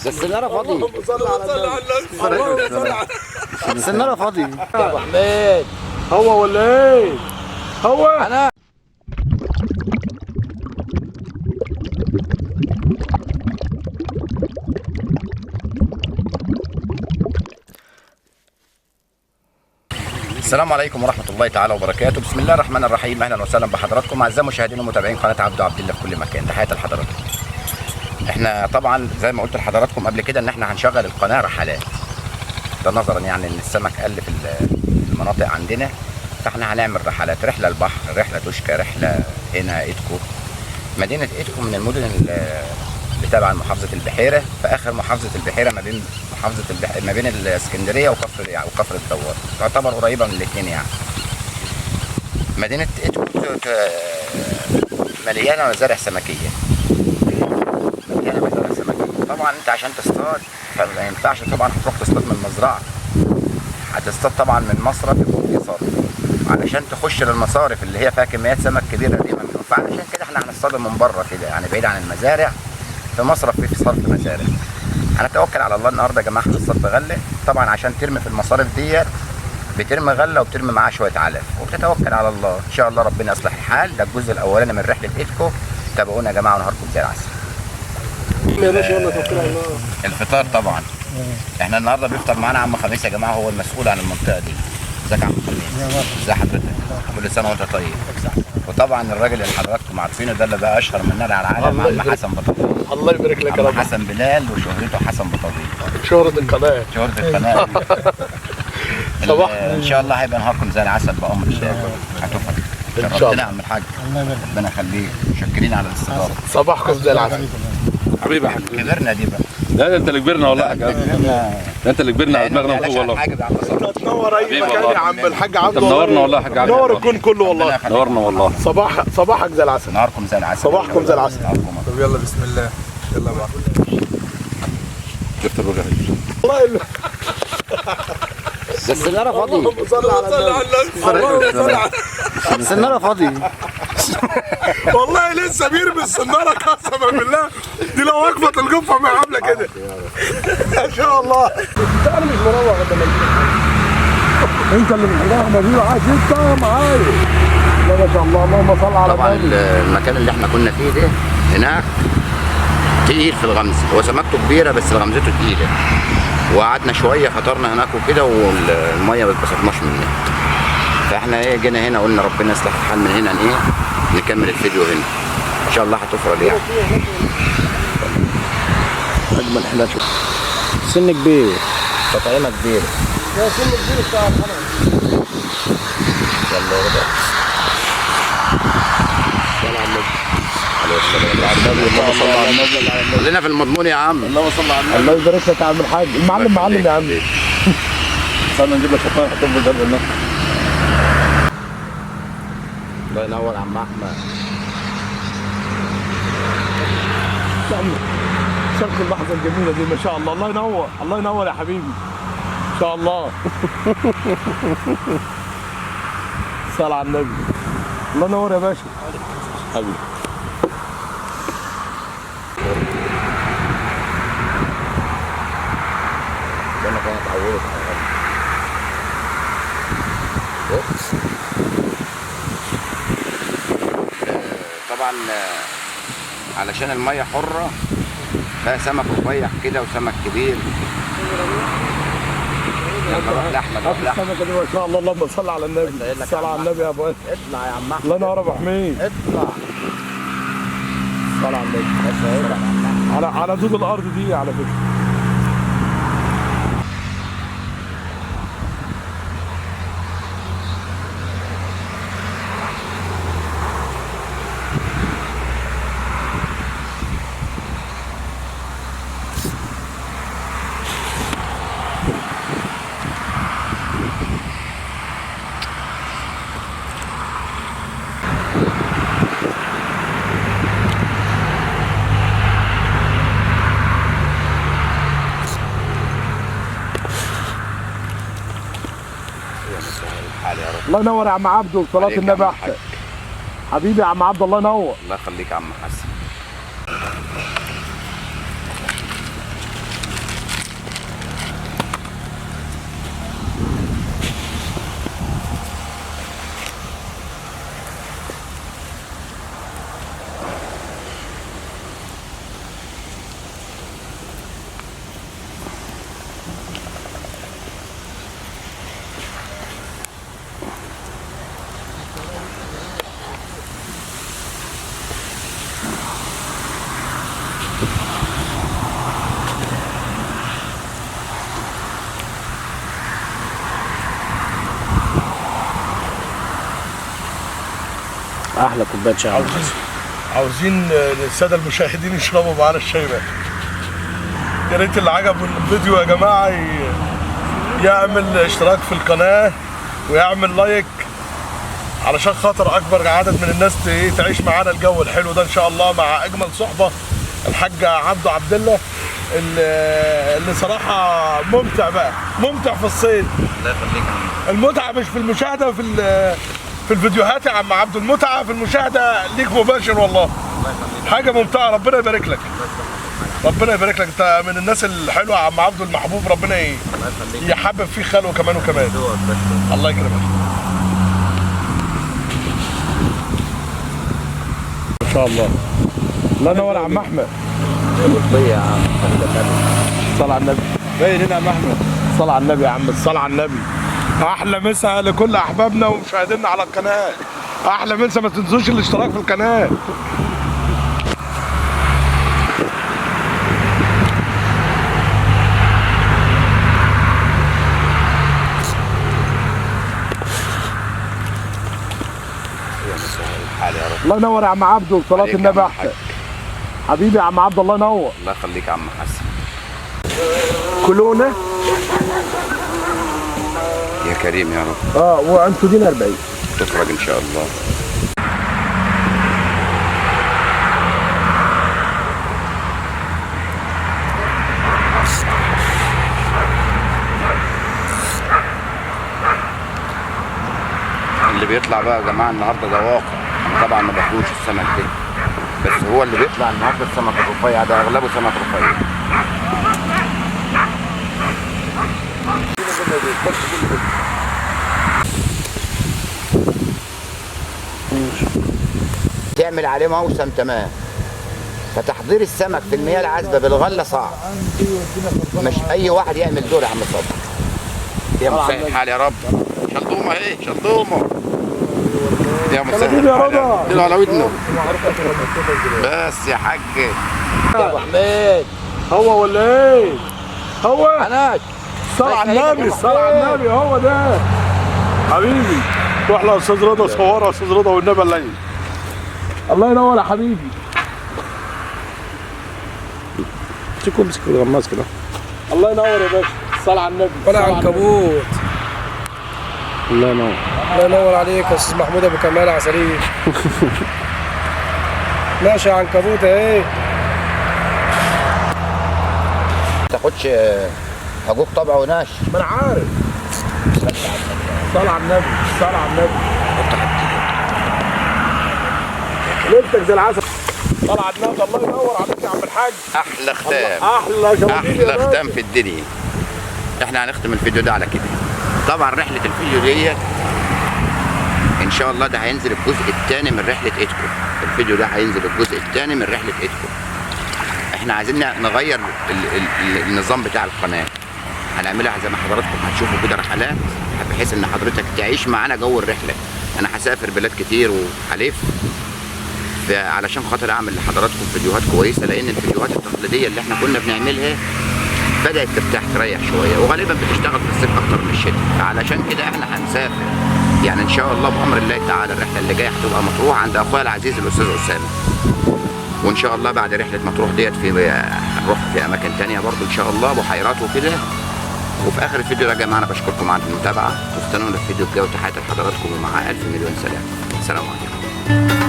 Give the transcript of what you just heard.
السنارة فاضي. اللهم صل على النبي. السنارة فاضي. يا ابو حميد هو ولا ايه؟ هو انا. السلام عليكم ورحمة الله تعالى وبركاته. بسم الله الرحمن الرحيم. أهلا وسهلا بحضراتكم أعزائي مشاهدين ومتابعين قناة عبدو عبد الله في كل مكان. تحياتي لحضراتكم. احنا طبعا زي ما قلت لحضراتكم قبل كده ان احنا هنشغل القناة رحلات، ده نظرا يعني ان السمك قل في المناطق عندنا، فاحنا هنعمل رحلات، رحلة البحر، رحلة توشكا، رحلة هنا إيدكو. مدينة إيدكو من المدن اللي تابعة لمحافظة البحيرة، في آخر محافظة البحيرة ما بين ما بين الإسكندرية وكفر الدوار، تعتبر قريبة من الاثنين يعني. مدينة إيدكو مليانة مزارع سمكية، مليانة مزارع سمكية. طبعا أنت عشان تصطاد فما ينفعش طبعا هتروح تصطاد من المزرعة، هتصطاد طبعا من مصرف يكون فيه صرف، علشان تخش للمصارف اللي هي فيها كميات سمك كبيرة دي ممنوع، فعلشان كده احنا هنصطاد من بره كده يعني بعيد عن المزارع، في مصرف في صرف مزارع. هنتوكل على الله النهارده يا جماعه، هنصطاد بغله. طبعا عشان ترمي في المصارف ديت بترمي غله وبترمي معاها شويه علف وبتتوكل على الله، ان شاء الله ربنا يصلح الحال. ده الجزء الاولاني من رحله إيدكو، تابعونا يا جماعه ونهاركم زي العسل. يا باشا يلا توكل على الله. الفطار طبعا احنا النهارده بيفطر معانا عم خميس يا جماعه، هو المسؤول عن المنطقه دي. ازيك يا عم خميس؟ ازي حضرتك؟ كل سنه وانت طيب. وطبعا الراجل اللي حضراتكم عارفينه ده اللي بقى اشهر مننا على العالم، عم حسن بطبيب. الله يبارك لك يا رب. حسن بلال وشهرته حسن بطبيب. شهرة القناة. شهرة القناة. صباح ان شاء الله هيبقى نهاركم زي العسل بامر الله. هتفرق ان شاء الله يا عم الحاج. ربنا يخليك، شكرين على الاستضافه. صباحكم زي العسل حبيبي يا حاج. كبرنا دي بقى. لا ده انت اللي كبرنا والله يا حاج. ده انت اللي كبرنا على دماغنا من فوق والله. انت تنور اي مكان يا عم الحاج عبد. انت منورنا والله يا حاج عبد. منور الكون كله والله. منورنا والله. صباحك زي العسل. نهاركم زي العسل. صباحكم زي العسل. طب يلا بسم الله. يلا بقى. شفت الوجه. والله السنارة فاضي. اللهم صل على النبي. السنارة فاضي. والله لسه بيرمي السناره قسما بالله، دي لو وقفت الجفه ما عامله كده. ما شاء الله. انا مش مروح انت اللي مش مروح ما عايز انت معايا. ما شاء الله اللهم صل على طبعا النبي. المكان اللي احنا كنا فيه ده هناك تقيل في الغمز، هو سمكته كبيره بس غمزته تقيله، وقعدنا شويه فطرنا هناك وكده والميه ما اتبسطناش منها، فاحنا ايه جينا هنا قلنا ربنا يصلح الحال من هنا ايه نكمل الفيديو هنا ان شاء الله هتفرج يعني. اجمل حلال شوف سن كبير، تطعيمه كبيره. يا سن كبير بتاع الحلقه. يلا يا رب. خلينا في المضمون يا عم. اللهم صل على النبي. الله يبارك لك يا عم الحاج. المعلم معلم يا عم. استنى نجيب لك شطان نحطهم في القلب هناك. الله ينور يا عم احمد. يا عم شرق اللحظه الجميله دي ما شاء الله. الله ينور الله ينور يا حبيبي. ان شاء الله. صل على النبي. الله ينور يا باشا. حبيبي. انا كانت اتعودت طبعا علشان الميه حره، فيها سمك رفيع كده وسمك كبير. يلا روح لاحمد، روح لاحمد. السمكه دي ما شاء الله اللهم صل على النبي. صل على النبي يا ابو انس. اطلع يا عم احمد. الله ينور يا ابو حميد. اطلع. صل على النبي. على دود الارض دي على فكره. الله ينور يا عم عبده وصلاة النبي احسن. حبيبي يا عم عبد الله ينور. الله يخليك يا عم حسن. احلى كوبايه شاي. عاوزين الساده المشاهدين يشربوا معانا الشاي بقى. يا ريت اللي عجبه الفيديو يا جماعه يعمل اشتراك في القناه ويعمل لايك علشان خاطر اكبر عدد من الناس تعيش معانا الجو الحلو ده ان شاء الله، مع اجمل صحبه الحاج عبده عبد الله اللي صراحه ممتع بقى، ممتع في الصيد. الله يخليك. المتعه مش في المشاهده في الفيديوهات يا عم عبده، المتعه في المشاهده ليك مباشر والله. حاجه ممتعه، ربنا يبارك لك. ربنا يبارك لك، انت من الناس الحلوه يا عم عبده المحبوب، ربنا يحبب فيك خلوه كمان وكمان. الله يكرمك ان شاء الله. الله ينور يا عم احمد. يا عم صل على النبي. باين هنا يا عم احمد. صل على النبي يا عم، صل على النبي. احلى مسا لكل احبابنا ومشاهدينا على القناه. احلى مسا، ما تنسوش الاشتراك في القناه. الله ينور يا عم عبده، وصلاة النبي احسن. حبيبي يا عم عبد، الله ينور. الله يخليك يا عم حسن. كلونا يا كريم يا رب. وانتوا دين 40 تخرج ان شاء الله. اللي بيطلع بقى يا جماعه النهارده ده واقع، طبعا ما باكلوش السمك ده، بس هو اللي بيطلع النهارده السمك الرفيع ده، اغلبه سمك رفيع. تعمل عليه موسم تمام، فتحضير السمك في المياه العذبه بالغله صعب، مش اي واحد يعمل دول يا عم صبري. يا مسهل الحال يا رب. شلطومه اهي، شلطومه يا مسهل يا رضا. اديله على ودنه بس يا حاج. يا ابو حميد، هو ولا ايه؟ هو عناك صل على النبي، صل على النبي، هو ده حبيبي. روح له يا استاذ رضا، صورها يا استاذ رضا والنبي الليل. الله ينور يا حبيبي. امسك الغماز كده. الله ينور يا باشا، صل على النبي. ولا عنكبوت. الله ينور. الله ينور عليك يا استاذ محمود ابو كمال عسلية. ماشي يا عنكبوت اهي. ما تاخدش حقوق طبع وناش. ما انا عارف. صل على النبي، صل على النبي. ليلتك زي العسل. صل على النبي. الله ينور عليك يا عم الحاج. احلى ختام، احلى جوابين يا احلى باشا. ختام في الدنيا. احنا هنختم الفيديو ده على كده. طبعا رحله الفيديو دي ان شاء الله ده هينزل الجزء الثاني من رحله ايدكو. الفيديو ده هينزل الجزء الثاني من رحله ايدكو. احنا عايزين نغير النظام بتاع القناه، هنعملها زي ما حضراتكم هتشوفوا كده رحلات، بحيث ان حضرتك تعيش معانا جو الرحله. انا هسافر بلاد كتير وهلف علشان خاطر اعمل لحضراتكم فيديوهات كويسه، لان الفيديوهات التقليديه اللي احنا كنا بنعملها بدات ترتاح تريح شويه، وغالبا بتشتغل في الصيف اكتر من الشتاء، فعلشان كده احنا هنسافر يعني ان شاء الله بامر الله تعالى. الرحله اللي جايه هتبقى مطروح عند اخويا العزيز الاستاذ اسامه، وان شاء الله بعد رحله مطروح ديت هنروح في اماكن تانية برضو ان شاء الله، بحيرات وكده. وفي اخر الفيديو ده يا جماعه انا بشكركم على المتابعه، واستنونا الفيديو الجاي، وتحياتي لحضراتكم ومع الف مليون سلام. السلام عليكم.